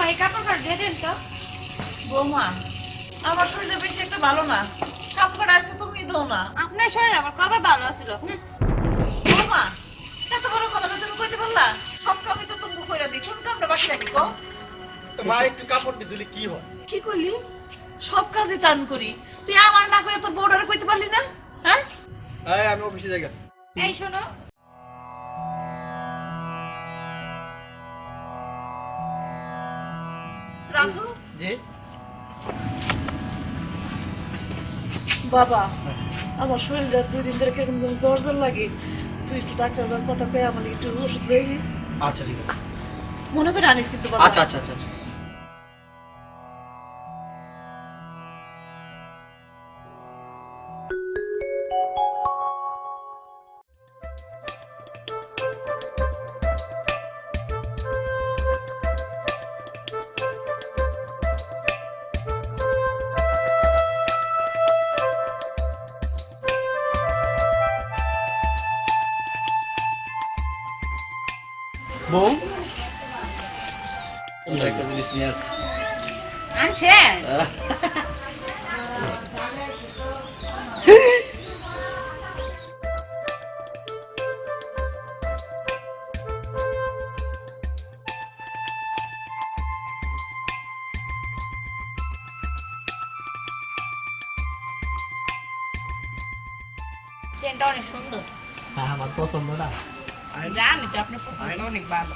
এই কাপড় কাট দিয়ে দেন তো। বৌমা আমার শরীরটা বেশি একটা ভালো না, কাপড় আজকে তুমি দাও না। আপনার শরীর আমার কবে ভালো আছিল? বৌমা এত বড় কথাটা তুমি কইতে পারলা? সব কামই তো তুমি কইরা দিই, কোন কামটা বাকি রাখি কও? মা একটু কাপড় দিয়ে দিলে কি হয়? কি কইলি? সব কাজই তো আমি করি, তুই আমার না কইয়া তোর বউডারে কইতে পারলি না? হ্যাঁ এই আমি অফিসে যাই। এই শোনো, রাজু জি বাবা, আমার শরীরটা 2 দিন ধরে কেমন যেন জ্বর জ্বর লাগে, তুই একটু ডাক্তারের কথা কয়ে আমার একটু ওষুধ লয়ে নিস। আচ্ছা ঠিক আছে। মনে করে আনিস কিন্তু বাবা। আচ্ছা আচ্ছা আচ্ছা বউ একটা জিনিস নিয়ে আসছি। আনছেন? চেনটা অনেক সুন্দর। হ্যাঁ আমার পছন্দ না। জানি তো আপনার পছন্দ অনেক ভালো।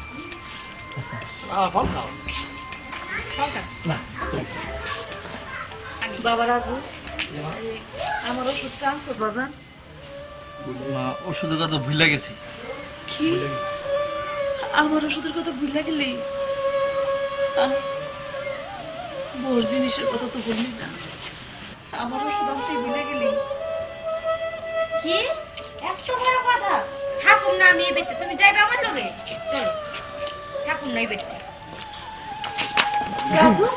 ফল খাও না। বাবা রাজু, আমার ওষুধটা আনছো বাজান? ওষুধের কথা ভুলে গেছি। কি আমার ওষুধের কথা ভুলে গেলি? বড় জিনিসের কথা তো বললি না, আমার ওষুধ আনতে ভুলে গেলি? কি এত বড় কথা? ঠাকুর না আমি এই বেতে, তুমি যাইবে আমার লগে? চলো, ঠাকুর নাই বেতে। রাজু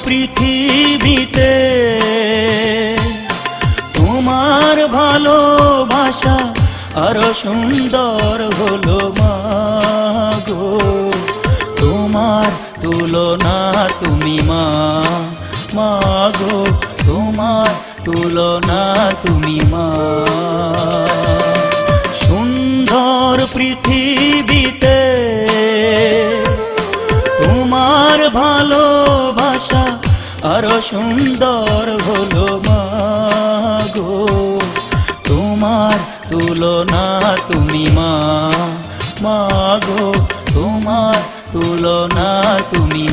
পৃথিবীতে তোমার ভালোবাসা আরো সুন্দর হলো মাগো, তোমার তুলনা তুমি মাগো, তোমার তুলনা তুমি সুন্দর পৃথিবীতে তোমার ভালোবাসা আরো সুন্দর হলো মাগো, তোমার তুলনা তুমি মাগো, তোমার তুলনা তুমি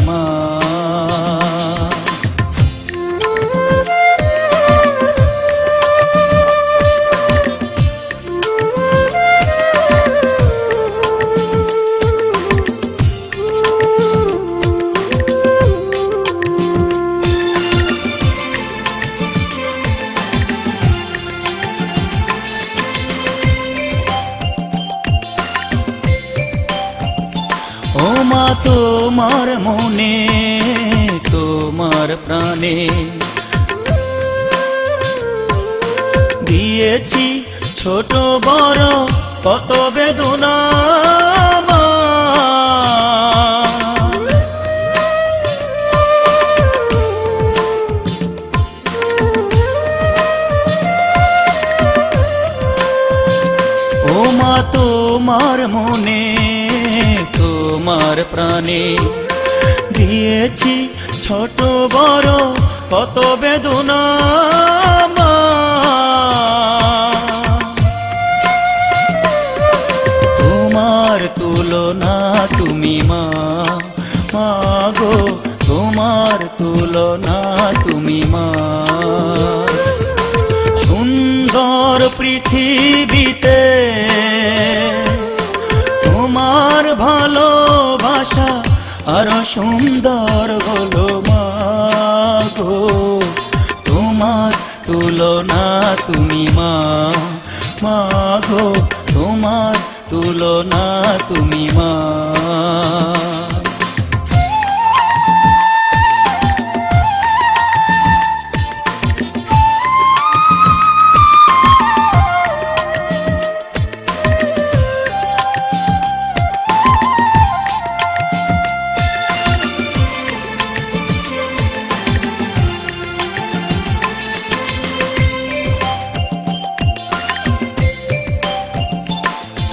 ও মা, তোমার মনে তোমার প্রাণে দিয়েছি ছোট বড় কত বেদনা মা, মনে তোমার প্রাণে দিয়েছি ছোট বড় কত বেদনা মা। তোমার তুলনা তুমি মা, মা গো তোমার তুলনা তুমি মা। সুন্দর পৃথিবীতে তোমার ভালোবাসা আরো সুন্দর হলো মা গো। তোমার তুলনা তুমি মা, মা গো তোমার তুলনা তুমি মা।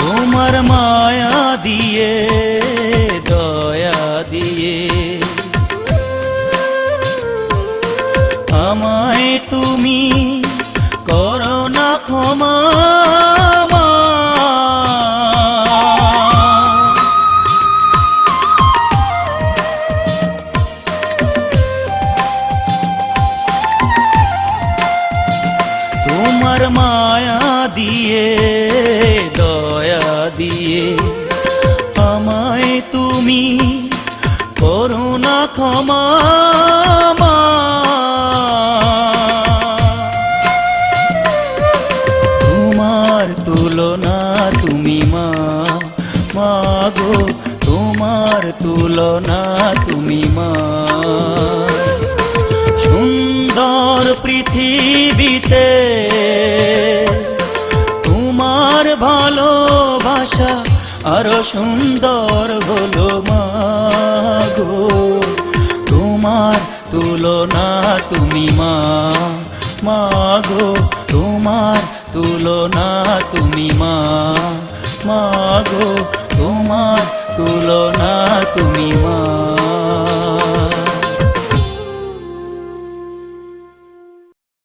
তোমার মায়া দিয়ে দয়া দিয়ে আমায় তুমি করো না ক্ষমা মা। তোমার মায়া দিয়ে দয়া দিয়ে আমায় তুমি করো না ক্ষমা মা। তোমার তুলনা তুমি মা, মা গো তোমার তুলনা তুমি মা। সুন্দর পৃথিবীতে তোমার ভালোবাসা আরো সুন্দর হলো মা গো। তোমার তুলনা তুমি মা, মা গো তোমার তুলনা তুমি মা, মা গো তোমার তুলনা তুমি মা।